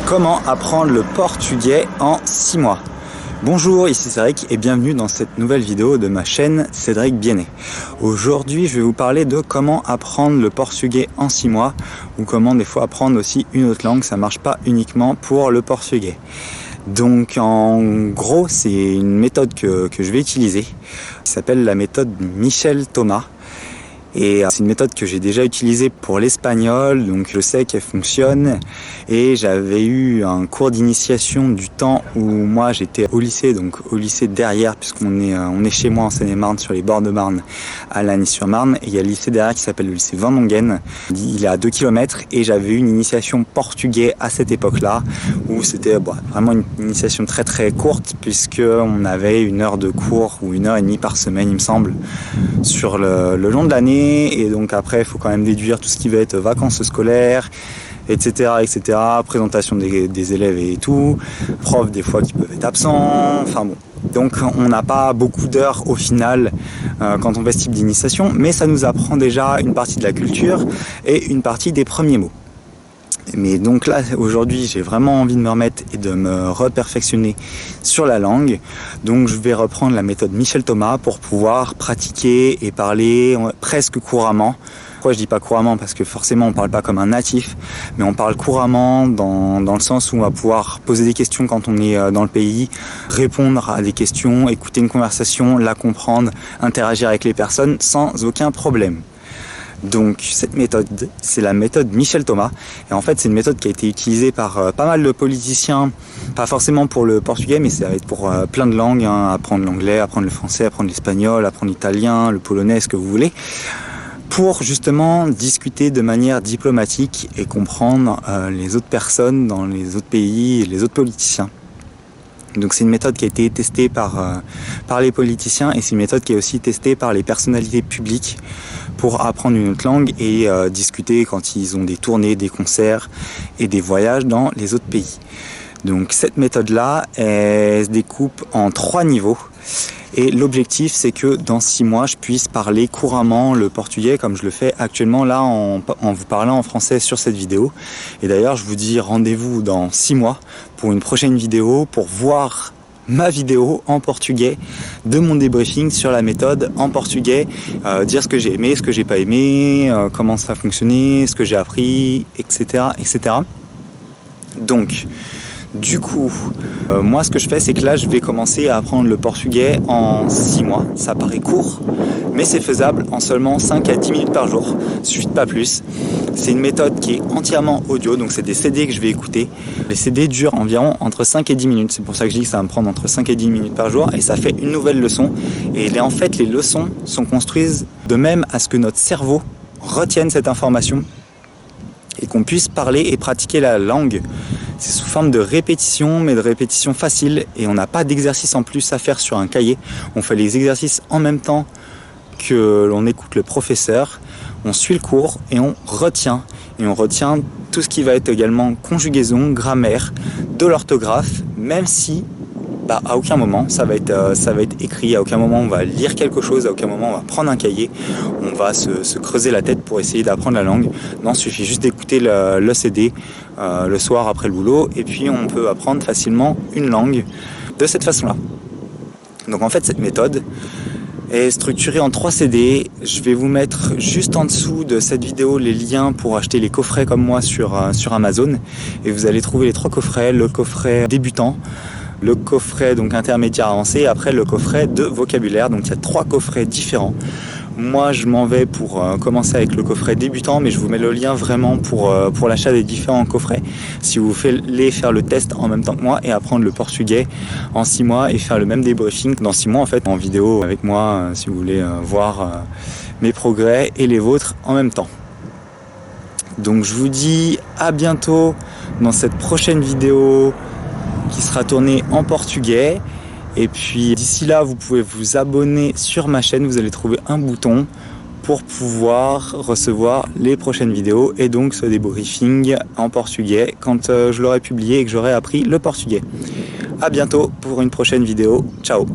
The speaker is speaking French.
Comment apprendre le portugais en 6 mois? Bonjour, ici Cédric et bienvenue dans cette nouvelle vidéo de ma chaîne Cédric Biennet. Aujourd'hui, je vais vous parler de comment apprendre le portugais en 6 mois ou comment des fois apprendre aussi une autre langue, ça marche pas uniquement pour le portugais. Donc en gros, c'est une méthode que je vais utiliser qui s'appelle la méthode Michel Thomas. Et c'est une méthode que j'ai déjà utilisée pour l'espagnol, donc je sais qu'elle fonctionne. Et j'avais eu un cours d'initiation du temps où moi j'étais au lycée, donc au lycée derrière, puisqu'on est chez moi en Seine-et-Marne, sur les bords de Marne, à Lagny-sur-Marne. Et il y a le lycée derrière qui s'appelle le lycée Van Dongen. Il est à 2 km et j'avais eu une initiation portugais à cette époque-là, où c'était vraiment une initiation très très courte, puisqu'on avait 1 heure de cours ou 1h30 par semaine, il me semble, sur le long de l'année. Et donc après il faut quand même déduire tout ce qui va être vacances scolaires, etc., présentation des élèves et tout, profs des fois qui peuvent être absents, enfin bon. Donc on n'a pas beaucoup d'heures au final quand on fait ce type d'initiation, mais ça nous apprend déjà une partie de la culture et une partie des premiers mots. Mais donc là, aujourd'hui, j'ai vraiment envie de me remettre et de me reperfectionner sur la langue. Donc je vais reprendre la méthode Michel Thomas pour pouvoir pratiquer et parler presque couramment. Pourquoi je dis pas couramment? Parce que forcément, on parle pas comme un natif, mais on parle couramment dans le sens où on va pouvoir poser des questions quand on est dans le pays, répondre à des questions, écouter une conversation, la comprendre, interagir avec les personnes sans aucun problème. Donc cette méthode, c'est la méthode Michel Thomas. Et en fait, c'est une méthode qui a été utilisée par pas mal de politiciens, pas forcément pour le portugais, mais ça va être pour plein de langues, apprendre l'anglais, apprendre le français, apprendre l'espagnol, apprendre l'italien, le polonais, ce que vous voulez, pour justement discuter de manière diplomatique et comprendre les autres personnes dans les autres pays et les autres politiciens. Donc c'est une méthode qui a été testée par les politiciens et c'est une méthode qui est aussi testée par les personnalités publiques pour apprendre une autre langue et discuter quand ils ont des tournées, des concerts et des voyages dans les autres pays. Donc cette méthode-là, elle se découpe en 3 niveaux. Et l'objectif, c'est que dans 6 mois, je puisse parler couramment le portugais comme je le fais actuellement là en vous parlant en français sur cette vidéo. Et d'ailleurs, je vous dis rendez-vous dans 6 mois pour une prochaine vidéo pour voir ma vidéo en portugais de mon débriefing sur la méthode en portugais, dire ce que j'ai aimé, ce que j'ai pas aimé, comment ça a fonctionné, ce que j'ai appris, etc., etc. Donc, du coup, moi ce que je fais, c'est que là je vais commencer à apprendre le portugais en 6 mois. Ça paraît court, mais c'est faisable en seulement 5 à 10 minutes par jour. Il suffit de pas plus. C'est une méthode qui est entièrement audio, donc c'est des CD que je vais écouter. Les CD durent environ entre 5 et 10 minutes. C'est pour ça que je dis que ça va me prendre entre 5 et 10 minutes par jour. Et ça fait une nouvelle leçon. Et en fait, les leçons sont construites de même à ce que notre cerveau retienne cette information et qu'on puisse parler et pratiquer la langue. C'est sous forme de répétition, mais de répétition facile, et on n'a pas d'exercice en plus à faire sur un cahier. On fait les exercices en même temps que l'on écoute le professeur, on suit le cours et on retient. Et on retient tout ce qui va être également conjugaison, grammaire, de l'orthographe, même si à aucun moment ça va être écrit, à aucun moment on va lire quelque chose, à aucun moment on va prendre un cahier, on va se creuser la tête pour essayer d'apprendre la langue. Non, il suffit juste d'écouter le CD le soir après le boulot et puis on peut apprendre facilement une langue de cette façon-là. Donc en fait cette méthode est structurée en 3 CD. Je vais vous mettre juste en dessous de cette vidéo les liens pour acheter les coffrets comme moi sur Amazon et vous allez trouver les 3 coffrets, le coffret débutant, le coffret donc intermédiaire avancé et après le coffret de vocabulaire. Donc il y a 3 coffrets différents. Moi je m'en vais pour commencer avec le coffret débutant, mais je vous mets le lien vraiment pour l'achat des différents coffrets si vous voulez faire le test en même temps que moi et apprendre le portugais en 6 mois et faire le même débriefing dans 6 mois en fait en vidéo avec moi si vous voulez voir mes progrès et les vôtres en même temps. Donc je vous dis à bientôt dans cette prochaine vidéo qui sera tournée en portugais. Et puis d'ici là, vous pouvez vous abonner sur ma chaîne, vous allez trouver un bouton pour pouvoir recevoir les prochaines vidéos et donc ce débriefing en portugais quand je l'aurai publié et que j'aurai appris le portugais. À bientôt pour une prochaine vidéo. Ciao!